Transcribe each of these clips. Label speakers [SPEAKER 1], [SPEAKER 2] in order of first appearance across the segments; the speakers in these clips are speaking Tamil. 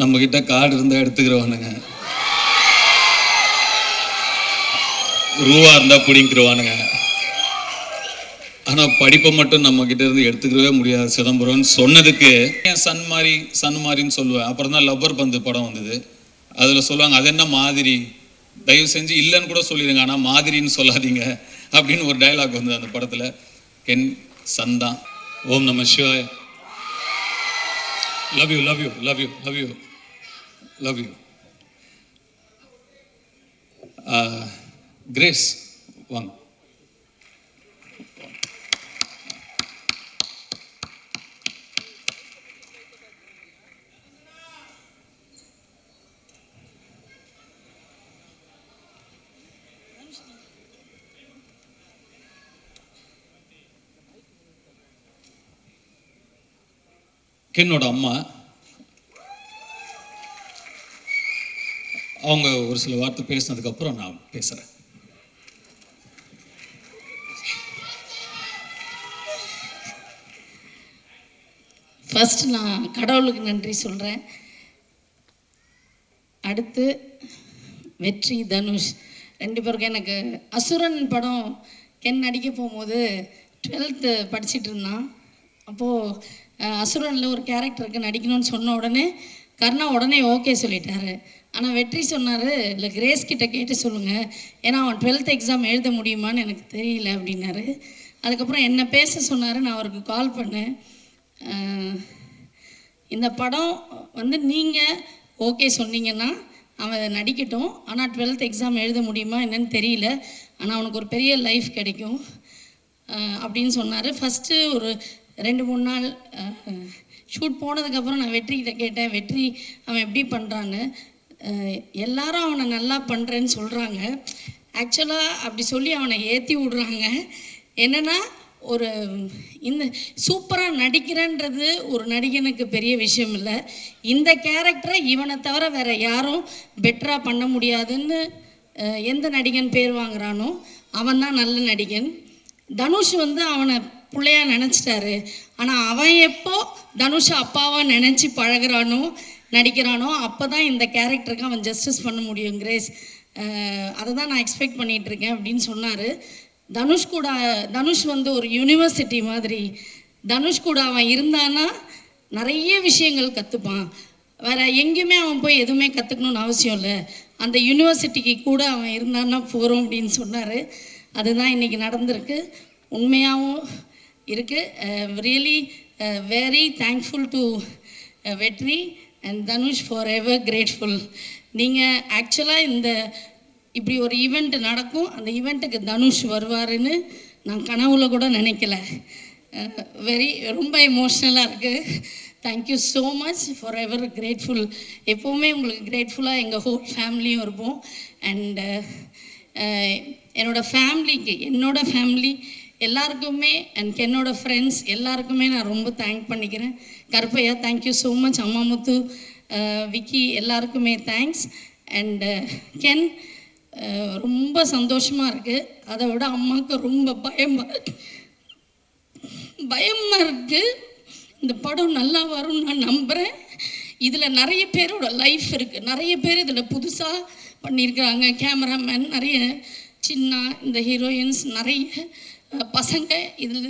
[SPEAKER 1] நம்ம கிட்ட கார்டு இருந்தா எடுத்துக்கிறவானுங்க, ரூபா இருந்தா பிடிங்கிருவானுங்க. ஆனா படிப்பை மட்டும் நம்ம கிட்ட இருந்து எடுத்துக்கவே முடியாது சிதம்பரம்னு சொன்னதுக்கு என் சன் மாதிரின்னு சொல்லுவேன். அப்புறம் தான் லப்பர் பந்து படம் வந்தது. அதில் சொல்லுவாங்க, அது என்ன மாதிரி, தயவு செஞ்சு இல்லைன்னு கூட சொல்லிடுங்க, ஆனால் மாதிரின்னு சொல்லாதீங்க அப்படின்னு ஒரு டைலாக் வந்தது அந்த படத்தில். கென் சன் தான். ஓம் நம சிவாய. Love you love you love you love you love you. Grace வாங்க. கென்னோட அம்மா அவங்க ஒரு சில வார்த்தை பேசினதுக்கப்புறம் நான் பேசுகிறேன்.
[SPEAKER 2] ஃபர்ஸ்ட் நான் கடவுளுக்கு நன்றி சொல்கிறேன். அடுத்து வெற்றி, தனுஷ் ரெண்டு பேருக்கும். எனக்கு அசுரன் படம் கென் நடிக்க போகும்போது 12th படிச்சுட்டு இருந்தான். அப்போது அசுரனில் ஒரு கேரக்டருக்கு நடிக்கணும்னு சொன்ன உடனே கர்ணா உடனே ஓகே சொல்லிட்டாரு. ஆனால் வெற்றி சொன்னார், இல்லை கிரேஸ் கிட்ட கேட்டு சொல்லுங்கள், ஏன்னா அவன் 12th எக்ஸாம் எழுத முடியுமான்னு எனக்கு தெரியல அப்படின்னாரு. அதுக்கப்புறம் என்ன பேச சொன்னார். நான் அவருக்கு கால் பண்ணேன். இந்த படம் வந்து நீங்கள் ஓகே சொன்னீங்கன்னா அவன் நடிக்கட்டும், ஆனால் 12th எக்ஸாம் எழுத முடியுமா என்னன்னு தெரியல, ஆனால் அவனுக்கு ஒரு பெரிய லைஃப் கிடைக்கும் அப்படின்னு சொன்னார். ஃபஸ்ட்டு ஒரு 2-3 நாள் ஷூட் போனதுக்கப்புறம் நான் வெற்றிக்கிட்ட கேட்டேன், வெற்றி அவன் எப்படி பண்ணுறான்னு. எல்லாரும் அவனை நல்லா பண்ணுறேன்னு சொல்கிறாங்க. ஆக்சுவலாக அப்படி சொல்லி அவனை ஏற்றி விடுறாங்க. என்னென்னா, ஒரு இந்த சூப்பராக நடிக்கிறன்றது ஒரு நடிகனுக்கு பெரிய விஷயம் இல்லை. இந்த கேரக்டரை இவனை தவிர வேறு யாரும் பெட்டராக பண்ண முடியாதுன்னு எந்த நடிகன் பேர் வாங்குறானோ அவன் தான் நல்ல நடிகன். தனுஷ் வந்து அவனை பிள்ளையாக நினச்சிட்டாரு. ஆனால் அவன் எப்போ தனுஷை அப்பாவாக நினச்சி பழகிறானோ நடிக்கிறானோ அப்போ தான் இந்த கேரக்டருக்கு அவன் ஜஸ்டிஸ் பண்ண முடியும். கிரேஸ், அதை தான் நான் எக்ஸ்பெக்ட் பண்ணிகிட்ருக்கேன் அப்படின்னு சொன்னார். தனுஷ் வந்து ஒரு யூனிவர்சிட்டி மாதிரி. தனுஷ் கூட அவன் இருந்தான்னா நிறைய விஷயங்கள் கற்றுப்பான். வேறு எங்கேயுமே அவன் போய் எதுவுமே கற்றுக்கணுன்னு அவசியம் இல்லை. அந்த யூனிவர்சிட்டிக்கு கூட அவன் இருந்தான்னா போகிறோம் அப்படின்னு சொன்னார். அதுதான் இன்றைக்கி நடந்திருக்கு. உண்மையாகவும் இருக்குது. ரியலி வெரி தேங்க்ஃபுல் டு வெற்றி and Dhanush, for ever grateful. நீங்கள் ஆக்சுவலாக இப்படி ஒரு ஈவெண்ட் நடக்கும், அந்த ஈவெண்ட்டுக்கு தனுஷ் வருவாருன்னு நான் கனவுல கூட நினைக்கல. ரொம்ப எமோஷ்னலாக இருக்குது. Thank you so much, for ever grateful. எப்போவுமே உங்களுக்கு கிரேட்ஃபுல்லாக எங்கள் ஹோல் ஃபேமிலியும் இருப்போம். அண்டு என்னோடய ஃபேமிலி எல்லாருக்குமே அண்ட் என்னோடய ஃப்ரெண்ட்ஸ் எல்லாருக்குமே நான் ரொம்ப தேங்க் பண்ணிக்கிறேன். Karuppaiya thank you so much. Ammamuthu, Vicky எல்லாருக்குமே தேங்க்ஸ். அண்டு கென், ரொம்ப சந்தோஷமாக இருக்குது. அதை விட அம்மாவுக்கு ரொம்ப பயமாக இருக்குது. இந்த படம் நல்லா வரும்னு நான் நம்புகிறேன். இதில் நிறைய பேரோட லைஃப் இருக்குது. நிறைய பேர் இதில் புதுசாக பண்ணியிருக்காங்க. கேமராமேன், நிறைய சின்ன இந்த ஹீரோயின்ஸ், நிறைய பசங்க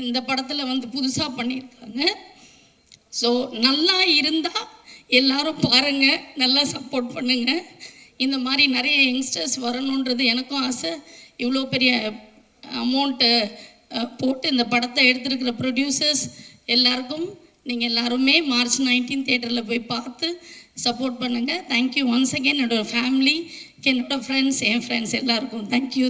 [SPEAKER 2] இந்த படத்தில் வந்து புதுசாக பண்ணியிருக்காங்க. ஸோ நல்லா இருந்தால் எல்லோரும் பாருங்கள், நல்லா சப்போர்ட் பண்ணுங்கள். இந்த மாதிரி நிறைய யங்ஸ்டர்ஸ் வரணுன்றது எனக்கும் ஆசை. இவ்வளோ பெரிய அமௌண்ட்டு போட்டு இந்த படத்தை எடுத்துருக்கிற ப்ரொடியூசர்ஸ் எல்லாருக்கும் நீங்கள் எல்லாருமே March 19 தியேட்டரில் போய் பார்த்து சப்போர்ட் பண்ணுங்கள். Thank you once again. என்னோடய ஃபேமிலி, என்னோடய ஃப்ரெண்ட்ஸ், என் ஃப்ரெண்ட்ஸ் எல்லாருக்கும் தேங்க்யூ.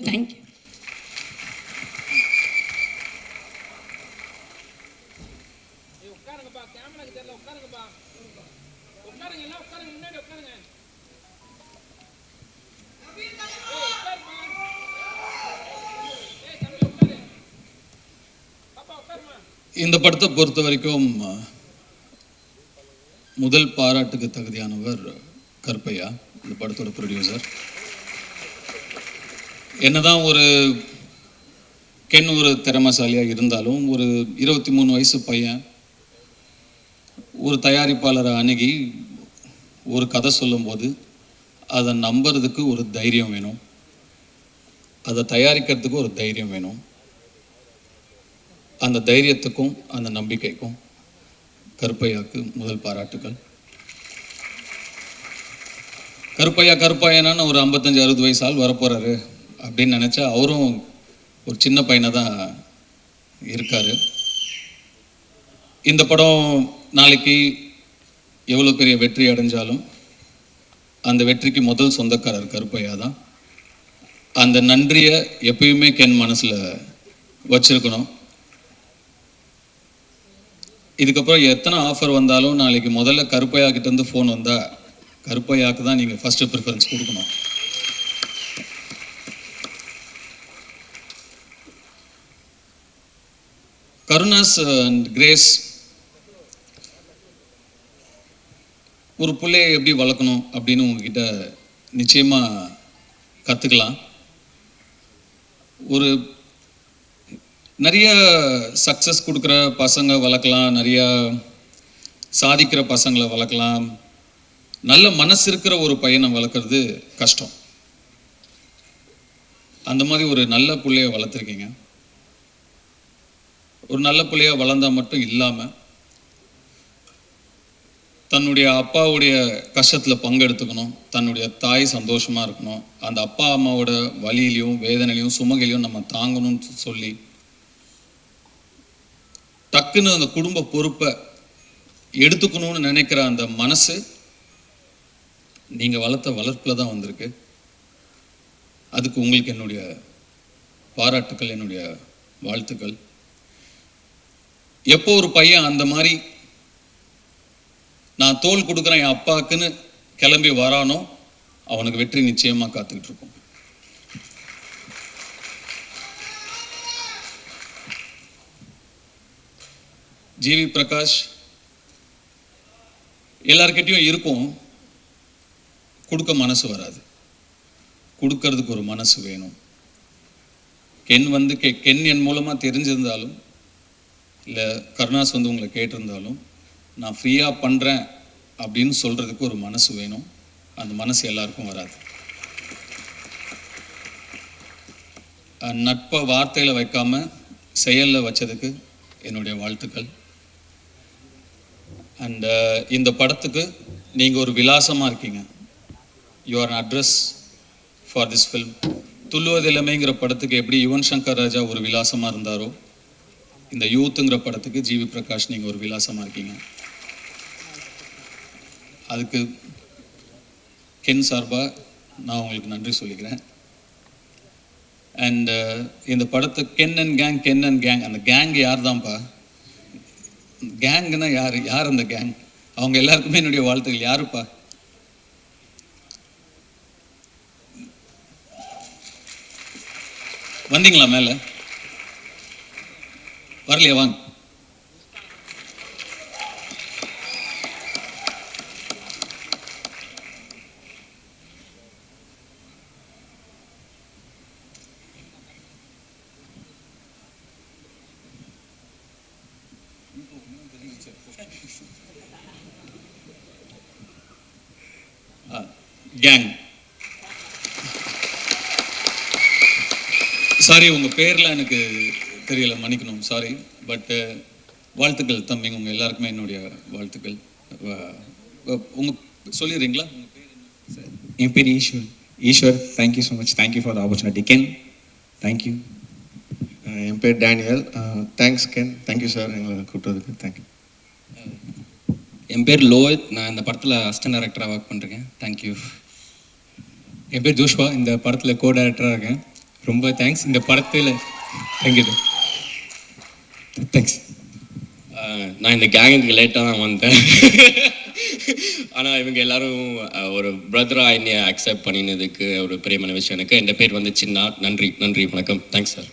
[SPEAKER 1] இந்த படத்தை பொறுத்த வரைக்கும் முதல் பாராட்டுக்கு தகுதியானவர் கருப்பையா, இந்த படத்தோட ப்ரொடியூசர். என்னதான் ஒரு கென் ஒரு திறமைசாலியாக இருந்தாலும், ஒரு 23 வயசு பையன் ஒரு தயாரிப்பாளரை அணுகி ஒரு கதை சொல்லும்போது அதை நம்புறதுக்கு ஒரு தைரியம் வேணும், அதை தயாரிக்கிறதுக்கு ஒரு தைரியம் வேணும். அந்த தைரியத்துக்கும் அந்த நம்பிக்கைக்கும் கருப்பையாக்கு முதல் பாராட்டுகள். கருப்பையான்னு ஒரு 55-60 வயசு ஆள் வரப்போறாரு அப்படின்னு நினச்சா அவரும் ஒரு சின்ன பையனை தான் இருக்காரு. இந்த படம் நாளைக்கு எவ்வளோ பெரிய வெற்றி அடைஞ்சாலும் அந்த வெற்றிக்கு முதல் சொந்தக்காரர் கருப்பையா தான். அந்த நன்றியை எப்பயுமே கென் மனசில் வச்சிருக்கணும். இதுக்கப்புறம் எத்தனை ஆஃபர் வந்தாலும் நாளைக்கு முதல்ல கருப்பையா கிட்டேருந்து ஃபோன் வந்தால் கருப்பையாக்கு தான் நீங்கள் ஃபஸ்ட்டு ப்ரிஃபரன்ஸ் கொடுக்கணும். கருணாஸ் அண்ட் கிரேஸ் ஒரு பிள்ளையை எப்படி வளர்க்கணும் அப்படின்னு உங்ககிட்ட நிச்சயமாக கற்றுக்கலாம். ஒரு நிறைய சக்ஸஸ் கொடுக்குற பசங்க வளர்க்கலாம், நிறையா சாதிக்கிற பசங்களை வளர்க்கலாம். நல்ல மனசு இருக்கிற ஒரு பையனை வளர்க்குறது கஷ்டம். அந்த மாதிரி ஒரு நல்ல பிள்ளைய வளர்த்துருக்கீங்க. ஒரு நல்ல பிள்ளையா வளர்ந்தா மட்டும் இல்லாமல் தன்னுடைய அப்பாவுடைய கஷ்டத்தில் பங்கெடுத்துக்கணும், தன்னுடைய தாய் சந்தோஷமாக இருக்கணும், அந்த அப்பா அம்மாவோட வலியிலையும் வேதனையிலையும் சுமகையிலையும் நம்ம தாங்கணும்னு சொல்லி டக்குன்னு அந்த குடும்ப பொறுப்பை எடுத்துக்கணும்னு நினைக்கிற அந்த மனசு நீங்கள் வளர்த்த வளர்ப்பில் தான் வந்திருக்கு. அதுக்கு உங்களுக்கு என்னுடைய பாராட்டுக்கள், என்னுடைய வாழ்த்துக்கள். எப்போ ஒரு பையன் அந்த மாதிரி நான் தோல் கொடுக்குறேன் என் அப்பாவுக்குன்னு கிளம்பி வரானோ அவனுக்கு வெற்றி நிச்சயமாக காத்துக்கிட்டு இருக்கும். ஜிவி பிரகாஷ் எல்லார்கிட்டையும் இருக்கும், கொடுக்க மனசு வராது, கொடுக்கறதுக்கு ஒரு மனசு வேணும். கென் என் மூலமாக தெரிஞ்சிருந்தாலும் இல்லை கருணாஸ் உங்களை கேட்டிருந்தாலும் நான் ஃப்ரீயாக பண்ணுறேன் அப்படின்னு சொல்கிறதுக்கு ஒரு மனசு வேணும். அந்த மனசு எல்லாருக்கும் வராது. நட்பை வார்த்தையில் வைக்காமல் செயலில் வச்சதுக்கு என்னுடைய வாழ்த்துக்கள். அண்ட் இந்த படத்துக்கு நீங்கள் ஒரு விலாசமாக இருக்கீங்க. You are an address for this film. துள்ளுவதிலமைங்கிற படத்துக்கு எப்படி யுவன் சங்கர் ராஜா ஒரு விலாசமாக இருந்தாரோ, இந்த யூத்துங்கிற படத்துக்கு ஜிவி பிரகாஷ் நீங்கள் ஒரு விலாசமாக இருக்கீங்க. அதுக்கு கென் சார்பாக நான் உங்களுக்கு நன்றி சொல்லிக்கிறேன். அண்ட் இந்த படத்தை கென் அண்ட் கேங் அந்த கேங் யார் தான்ப்பா? கேங்குன்னா யார் அந்த கேங்? அவங்க எல்லாருக்குமே என்னுடைய வாழ்த்துக்கள். யாருப்பா? வந்தீங்களா மேலே? வரலையா? வாங்க. கேங். சாரி, உங்கள் பேரில் எனக்கு தெரியல, மன்னிக்கணும், சாரி. பட் வாழ்த்துக்கள் தம்பிங்க, உங்கள் எல்லாருக்குமே என்னுடைய வாழ்த்துக்கள். உங்கள் சொல்லிடுறீங்களா?
[SPEAKER 3] என் பேர் Eswar. Thank you so much. Thank you for the opportunity Ken. Thank you.
[SPEAKER 4] என் பேர் Daniel. Thanks Ken. Thank you sir எங்களை கூப்பிட்டதுக்கு. தேங்க்யூ.
[SPEAKER 5] என் பேர் லோஹித். நான் இந்த படத்தில் அசிஸ்டன்ட் டைரக்டராக ஒர்க் பண்ணுறேன். தேங்க்யூ.
[SPEAKER 3] என் பேர் ஜோஷ்வா. இந்த படத்தில் கோ டைரக்டராக இருக்கேன். ரொம்ப தேங்க்ஸ். இந்த படத்தில் தேங்க்யூ. தேங்க்ஸ்.
[SPEAKER 5] நான் இந்த கேங்குக்கு லேட்டாக தான் வந்தேன். ஆனால் இவங்க எல்லாரும் ஒரு பிரதராக என்னை அக்செப்ட் பண்ணினதுக்கு ஒரு பெரியமான விஷயம் எனக்கு. என் பேர் வந்து சின்னா. நன்றி, வணக்கம். Thanks sir.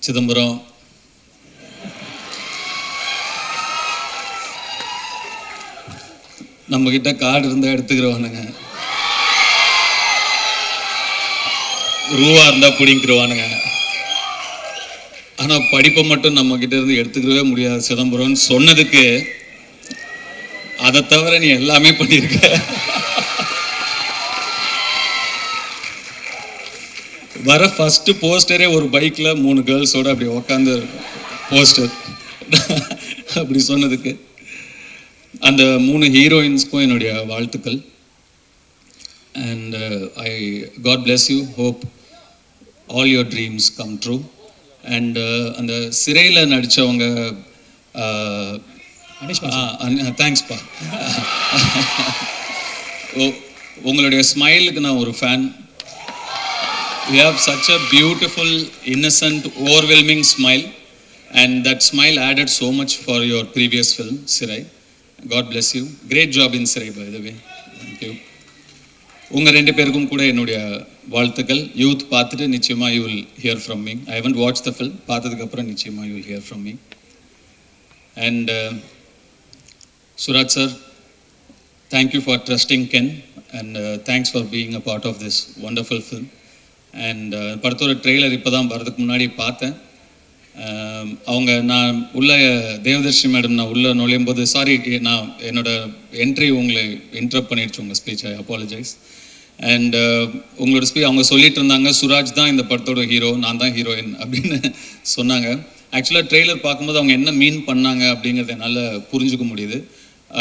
[SPEAKER 1] சிதம்பரம், நம்மக்கிட்ட கார்டு இருந்தால் எடுத்துக்கிறவானுங்க, ரூபா இருந்தால் பிடிங்கிக்கிறவானுங்க. ஆனால் படிப்பை மட்டும் நம்ம கிட்ட இருந்து எடுத்துக்கவே முடியாது சிதம்பரம்னு சொன்னதுக்கு, அதை தவிர நீ எல்லாமே பண்ணியிருக்க. வர ஃபர்ஸ்ட் போஸ்டரே ஒரு பைக்கில் 3 கேர்ள்ஸோட அப்படி உக்காந்து போஸ்டர் அப்படி சொன்னதுக்கு அந்த 3 ஹீரோயின்ஸ்க்கும் என்னுடைய வாழ்த்துக்கள். And God bless you, hope all your dreams come true. And அந்த சிறையில் நடித்தவங்க, தேங்க்ஸ்ப்பா. உங்களுடைய ஸ்மைலுக்கு நான் ஒரு fan. You have such a beautiful, innocent, overwhelming smile, and that smile added so much for your previous film, Sirai. God bless you. Great job in Sirai, by the way. Thank you. உங்க 2 பேருக்கும் கூட என்னுடைய வாழ்த்துக்கள். யூத் பார்த்துட்டு நிச்சயமா you will hear from me. I haven't watched the film. பார்த்ததுக்கு அப்புறம் நிச்சயமா you will hear from me. And Suraj sir, thank you for trusting Ken, and thanks for being a part of this wonderful film. And படத்தோட ட்ரெய்லர் இப்போ தான் வரதுக்கு முன்னாடி பார்த்தேன். அவங்க நான் உள்ள தேவதர்ஷி மேடம் நான் உள்ளே நுழையும் போது, சாரி நான் என்னோட என்ட்ரி உங்களை இன்டரப்ட் பண்ணிடுச்சு உங்கள் ஸ்பீச், ஐ அப்பாலஜைஸ். அண்ட் உங்களோட ஸ்பீச் அவங்க சொல்லிட்டு இருந்தாங்க, சுராஜ் தான் இந்த படத்தோட ஹீரோ, நான் தான் ஹீரோயின் அப்படின்னு சொன்னாங்க. ஆக்சுவலாக ட்ரெய்லர் பார்க்கும்போது அவங்க என்ன மீன் பண்ணாங்க அப்படிங்கிறத என்னால் புரிஞ்சுக்க முடியுது.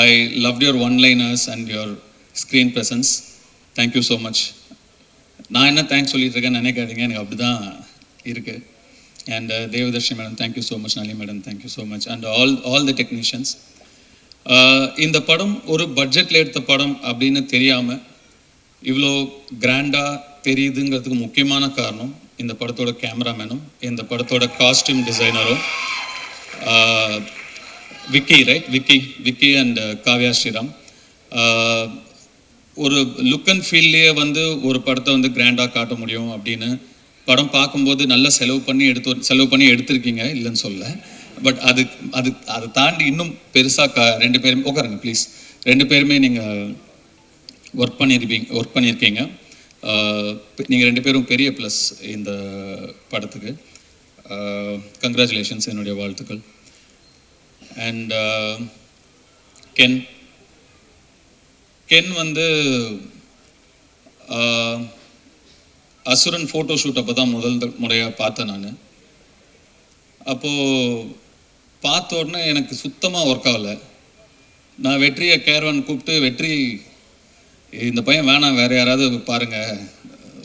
[SPEAKER 1] I love your one-liners and your screen presence. Thank you so much. நான் என்ன தேங்க்ஸ் சொல்லிட்டு இருக்கேன்னு நினைக்காதீங்க, எனக்கு அப்படி தான் இருக்குது. And Devadarshi madam thank you so much, Nalini madam thank you so much, and all the technicians. இந்த படம் ஒரு பட்ஜெட்டில் எடுத்த படம் அப்படின்னு தெரியாமல் இவ்வளோ கிராண்டாக தெரியுதுங்கிறதுக்கு முக்கியமான காரணம் இந்த படத்தோட கேமராமேனும் இந்த படத்தோட காஸ்டியூம் டிசைனரும் விக்கி, ரைட்? விக்கி அண்ட் காவ்யா ஸ்ரீராம். ஒரு லுக் அண்ட் ஃபீல்லையே வந்து ஒரு படத்தை வந்து கிராண்டாக காட்ட முடியும் அப்படின்னு படம் பார்க்கும்போது நல்லா செலவு பண்ணி எடுத்திருக்கீங்க, இல்லைன்னு சொல்ல. பட் அதை தாண்டி இன்னும் பெருசாக 2 பேருமே உட்காருங்க ப்ளீஸ், 2 பேருமே நீங்கள் ஒர்க் பண்ணியிருக்கீங்க. நீங்கள் 2 பேரும் பெரிய ப்ளஸ் இந்த படத்துக்கு. கங்க்ராச்சுலேஷன்ஸ், என்னுடைய வாழ்த்துக்கள். அண்ட் கென் வந்து அசுரன் ஃபோட்டோ ஷூட் அப்போ தான் முதல் முறையாக பார்த்தேன் நான். அப்போது பார்த்த உடனே எனக்கு சுத்தமாக ஒர்க் ஆகலை. நான் வெற்றியை கேரவன் கூப்பிட்டு, வெற்றி இந்த பையன் வேணாம், வேறு யாராவது பாருங்கள்,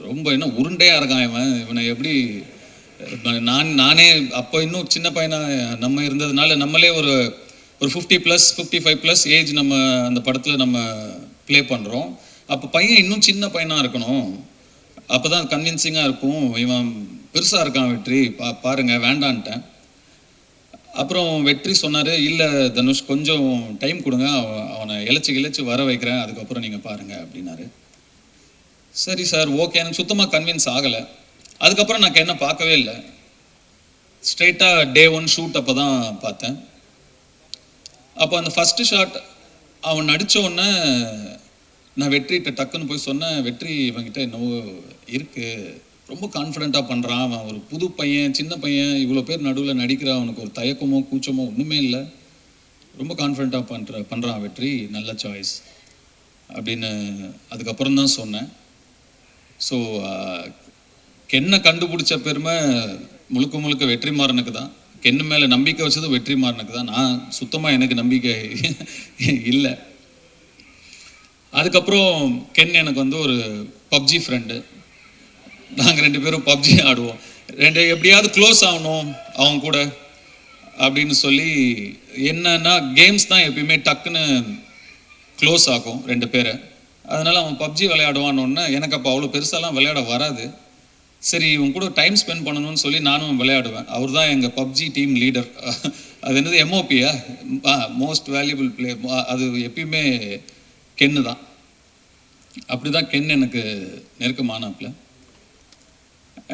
[SPEAKER 1] ரொம்ப இன்னும் உருண்டையாக இருக்கான் இவனை எப்படி நானே அப்போ இன்னும் சின்ன பையனாக நம்ம இருந்ததுனால நம்மளே ஒரு 50+, 55+ ஏஜ் நம்ம அந்த படத்தில் நம்ம ப்ளே பண்ணுறோம். அப்போ பையன் இன்னும் சின்ன பையனாக இருக்கணும், அப்போ தான் கன்வின்சிங்காக இருக்கும். இவன் பெருசாக இருக்கான் வெற்றி, பாருங்கள் வேண்டான்ட்டேன். அப்புறம் வெற்றி சொன்னார், இல்லை தனுஷ் கொஞ்சம் டைம் கொடுங்க, அவனை இழைச்சி வர வைக்கிறேன், அதுக்கப்புறம் நீங்கள் பாருங்கள் அப்படின்னாரு. சரி சார், ஓகே. எனக்கு சுத்தமாக கன்வின்ஸ் ஆகலை. அதுக்கப்புறம் நான் என்ன பார்க்கவே இல்லை. ஸ்ட்ரெயிட்டாக Day 1 ஷூட் அப்போ தான் பார்த்தேன். அப்போ அந்த ஃபஸ்ட்டு ஷாட் அவன் நடித்த உடனே நான் வெற்றிகிட்ட டக்குன்னு போய் சொன்னேன், வெற்றி இவன்கிட்ட என்னவோ இருக்குது, ரொம்ப கான்ஃபிடெண்ட்டாக பண்ணுறான், அவன் ஒரு புது பையன், சின்ன பையன், இவ்வளோ பேர் நடுவில் நடிக்கிறான், அவனுக்கு ஒரு தயக்கமோ கூச்சமோ ஒன்றுமே இல்லை, ரொம்ப கான்ஃபிடெண்ட்டாக பண்ணுறான் வெற்றி, நல்ல சாய்ஸ் அப்படின்னு அதுக்கப்புறம் தான் சொன்னேன். ஸோ கென்னை கண்டுபிடிச்ச பெருமை முழுக்க வெற்றிமாறனுக்கு தான். கென்னு மேலே நம்பிக்கை வச்சது வெற்றிமாறனுக்கு தான். நான் சுத்தமாக எனக்கு நம்பிக்கை இல்லை. அதுக்கப்புறம் கென் எனக்கு வந்து ஒரு பப்ஜி ஃப்ரெண்டு. நாங்கள் 2 பேரும் பப்ஜி ஆடுவோம். எப்படியாவது க்ளோஸ் ஆகணும் அவங்க கூட அப்படின்னு சொல்லி, என்னன்னா கேம்ஸ் தான் எப்பயுமே டக்குன்னு க்ளோஸ் ஆகும் 2 பேரை. அதனால் அவன் பப்ஜி விளையாடுவான்னு, எனக்கு அப்போ அவ்வளோ பெருசாலாம் விளையாட வராது. சரி, இவன் கூட டைம் ஸ்பெண்ட் பண்ணணும்னு சொல்லி நானும் விளையாடுவேன். அவர் தான் எங்கள் பப்ஜி டீம் லீடர். அது என்னது MOPயா, மோஸ்ட் வேல்யூபிள் பிளே, அது எப்பயுமே கென்னு தான். அப்படி தான் கென் எனக்கு நெருக்கமானாப்பில்.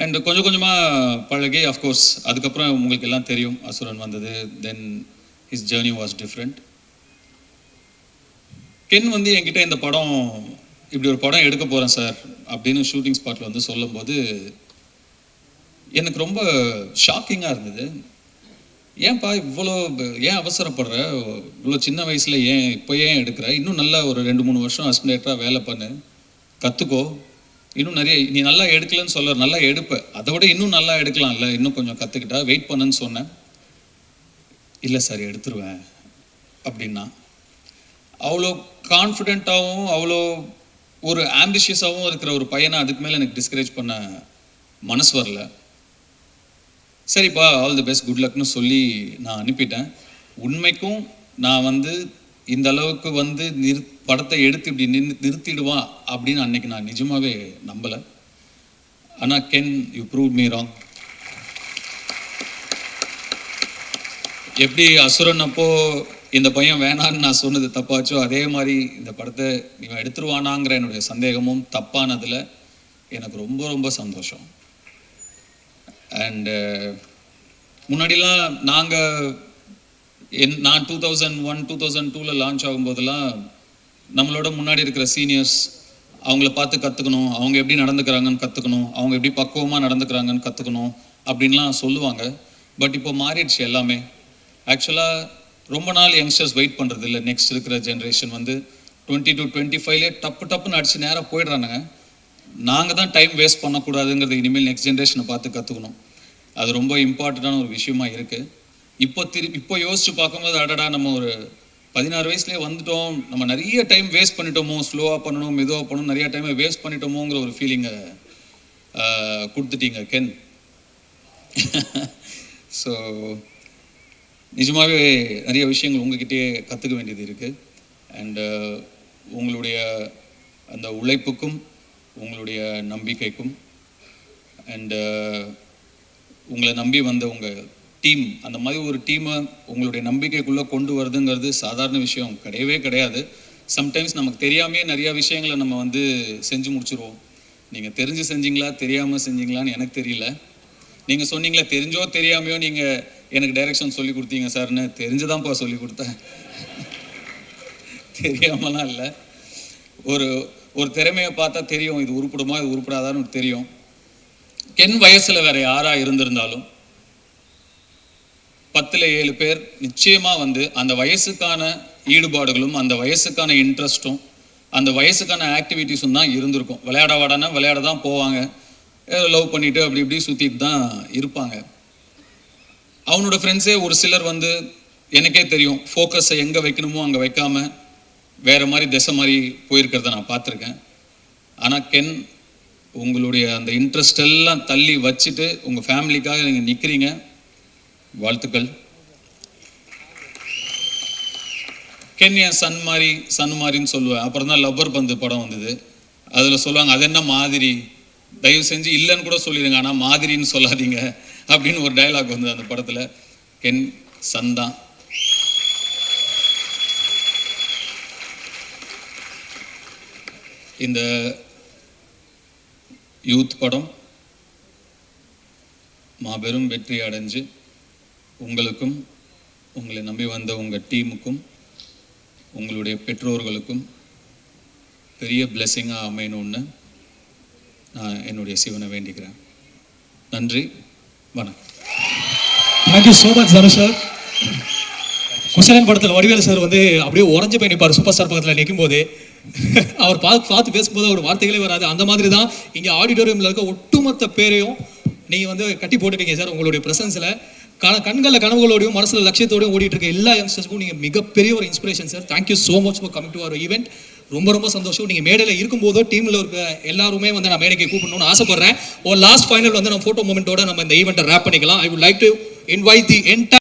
[SPEAKER 1] அண்ட் கொஞ்சமாக பழகி, அஃப்கோர்ஸ் அதுக்கப்புறம் உங்களுக்கு எல்லாம் தெரியும் அசுரன் வந்தது. Then his journey was different. Ken வந்து என்கிட்ட இந்த படம், இப்படி ஒரு படம் எடுக்க போகிறேன் சார் அப்படின்னு ஷூட்டிங் ஸ்பாட்டில் வந்து சொல்லும்போது, எனக்கு ரொம்ப ஷாக்கிங்காக இருந்தது. ஏன்பா ஏன் அவசரப்படுற, இவ்வளோ சின்ன வயசில் இப்போ ஏன் எடுக்கிற, இன்னும் நல்லா ஒரு 2-3 வருஷம் அசிஸ்டன்டாக வேலை பண்ணு, கற்றுக்கோ, இன்னும் நிறைய நீ நல்லா எடுக்கலன்னு சொல்ல, நல்லா எடுப்ப, அதை விட இன்னும் நல்லா எடுக்கலாம்ல, இன்னும் கொஞ்சம் கற்றுக்கிட்டா, வெயிட் பண்ணுன்னு சொன்னேன். இல்லை சார் எடுத்துருவேன் அப்படின்னா. அவ்வளோ கான்ஃபிடென்ட்டாகவும் அவ்வளோ ஒரு ஆம்பிஷியஸாகவும் இருக்கிற ஒரு பையனை அதுக்கு மேலே எனக்கு டிஸ்கரேஜ் பண்ண மனசு வரல. சரிப்பா, ஆல் தி பெஸ்ட், குட் லக்னு சொல்லி நான் அனுப்பிட்டேன். உண்மைக்கும் நான் இந்த அளவுக்கு படத்தை எடுத்து இப்படி நிறுத்திடுவான் அப்படின்னு அன்னைக்கு நான் நிஜமாவே நம்பலை. ஆனால் Ken, you prove me wrong. எப்படி அசுரன் அப்போ இந்த பையன் வேணான்னு நான் சொன்னது தப்பாச்சோ, அதே மாதிரி இந்த படத்தை இவன் எடுத்துருவானாங்கிற என்னுடைய சந்தேகமும் தப்பானதில் எனக்கு ரொம்ப ரொம்ப சந்தோஷம். அண்டு முன்னாடிலாம் நான் 2001-2002 லான்ச் ஆகும்போதெல்லாம் நம்மளோட முன்னாடி இருக்கிற சீனியர்ஸ் அவங்கள பார்த்து கற்றுக்கணும், அவங்க எப்படி நடந்துக்கிறாங்கன்னு கற்றுக்கணும், அவங்க எப்படி பக்குவமாக நடந்துக்கிறாங்கன்னு கற்றுக்கணும் அப்படின்லாம் சொல்லுவாங்க. பட் இப்போ மாறிடுச்சு எல்லாமே. ஆக்சுவலாக ரொம்ப நாள் யங்ஸ்டர்ஸ் வெயிட் பண்ணுறது இல்லை. நெக்ஸ்ட் இருக்கிற ஜென்ரேஷன் 20 to 25 டப்புன்னு அடிச்சு நேராக போயிடுறானுங்க. நாங்கள் தான் டைம் வேஸ்ட் பண்ணக்கூடாதுங்கிறது இனிமேல் நெக்ஸ்ட் ஜென்ரேஷனை பார்த்து கற்றுக்கணும். அது ரொம்ப இம்பார்ட்டண்ட்டான ஒரு விஷயமா இருக்குது. இப்போ யோசிச்சு பார்க்கும்போது, அடடா நம்ம ஒரு 16 வயசுலேயே வந்துட்டோம், நம்ம நிறைய டைம் வேஸ்ட் பண்ணிட்டோமோ, ஸ்லோவாக பண்ணணும், மெதுவாக பண்ணணும், நிறைய டைமை வேஸ்ட் பண்ணிட்டோமோங்கிற ஒரு ஃபீலிங்கை கொடுத்துட்டீங்க கென். ஸோ நிஜமாகவே நிறைய விஷயங்கள் உங்ககிட்டயே கற்றுக்க வேண்டியது இருக்குது. அண்டு உங்களுடைய அந்த உழைப்புக்கும் உங்களுடைய நம்பிக்கைக்கும் அண்டு உங்களை நம்பி வந்த உங்கள் டீம், அந்த மாதிரி ஒரு டீமை உங்களுடைய நம்பிக்கைக்குள்ளே கொண்டு வருதுங்கிறது சாதாரண விஷயம் கிடையவே கிடையாது. சம்டைம்ஸ் நமக்கு தெரியாமையே நிறையா விஷயங்களை நம்ம செஞ்சு முடிச்சுருவோம். நீங்கள் தெரிஞ்சு செஞ்சீங்களா தெரியாமல் செஞ்சீங்களான்னு எனக்கு தெரியல. நீங்கள் சொன்னீங்களே, தெரிஞ்சோ தெரியாமையோ நீங்கள் எனக்கு டைரக்ஷன் சொல்லி கொடுத்தீங்க சார்னு. தெரிஞ்சுதான்ப்பா சொல்லி கொடுத்தேன், தெரியாமலாம் இல்லை. ஒரு திறமையை பார்த்தா தெரியும், இது உருப்படுமா இது உருப்படாதான்னு தெரியும். கென் வயசில் வேற யாராக இருந்திருந்தாலும் 10ல் 7 பேர் நிச்சயமாக அந்த வயசுக்கான ஈடுபாடுகளும் அந்த வயசுக்கான இன்ட்ரெஸ்ட்டும் அந்த வயசுக்கான ஆக்டிவிட்டீஸும் தான் இருந்திருக்கும். விளையாட விளையாட தான் போவாங்க, லவ் பண்ணிட்டு அப்படி இப்படி சுற்றிட்டு தான் இருப்பாங்க. அவனோட ஃப்ரெண்ட்ஸே ஒரு சிலர் எனக்கே தெரியும், ஃபோக்கஸை எங்கே வைக்கணுமோ அங்கே வைக்காமல் வேறு மாதிரி திசை மாதிரி போயிருக்கிறத நான் பார்த்துருக்கேன். ஆனால் கென், உங்களுடைய அந்த இன்ட்ரெஸ்ட் எல்லாம் தள்ளி வச்சுட்டு உங்கள் ஃபேமிலிக்காக நீங்கள் நிற்கிறீங்க. வாழ்த்துக்கள். கென் என் சன் மாதிரின்னு சொல்லுவேன். அப்புறம் தான் லப்பர் பந்து படம் வந்தது. அதில் சொல்லுவாங்க, அது என்ன மாதிரி, தயவு செஞ்சு இல்லைன்னு கூட சொல்லிடுங்க, ஆனால் மாதிரின்னு சொல்லாதீங்க அப்படின்னு ஒரு டயலாக் வந்தது அந்த படத்தில். கென் சன் தான். இந்த யூத் படம் மாபெரும் வெற்றி அடைஞ்சு உங்களுக்கும் உங்களை நம்பி வந்த உங்கள் டீமுக்கும் உங்களுடைய பெற்றோர்களுக்கும் பெரிய பிளெஸிங்காக அமையணும்னு நான் என்னுடைய சிவனை வேண்டிக்கிறேன். நன்றி, வணக்கம்.
[SPEAKER 6] Thank you so much Dhanush sir. Kuselan படத்தில் வடிவேலு சார் அப்படியே உறைஞ்சு போய் நிற்பார் சூப்பர் ஸ்டார் பக்கத்தில் நிற்கும் போது. அவர் பார்த்து பேசும்போது ஒரு வார்த்தைகளே வராது. அந்த மாதிரி தான் இங்கே ஆடிட்டோரியமில் இருக்க ஒட்டுமொத்த பேரையும் நீங்கள் கட்டி போட்டுட்டீங்க சார். உங்களுடைய ப்ரெசன்ஸில் கண்களில் கனவுகளோடையும் மனசில் லட்சியத்தோடையும் ஓடிட்டு இருக்க எல்லா யங்ஸ்டர்ஸ்க்கும் நீங்கள் மிகப்பெரிய ஒரு inspiration sir. Thank you so much for coming to our event. ரொம்ப ரொம்ப சந்தோஷம். நீங்கள் மேடையில் இருக்கும்போதோ டீமில் இருக்க எல்லாருமே நான் மேடைக்கு கூப்பிடணும்னு ஆசைப்படுறேன். ஒரு லாஸ்ட் ஃபைனல் நம்ம ஃபோட்டோ மூமெண்ட்டோட நம்ம இந்த ஈவெண்ட்டை ரேப் பண்ணிக்கலாம். I would like to invite the entire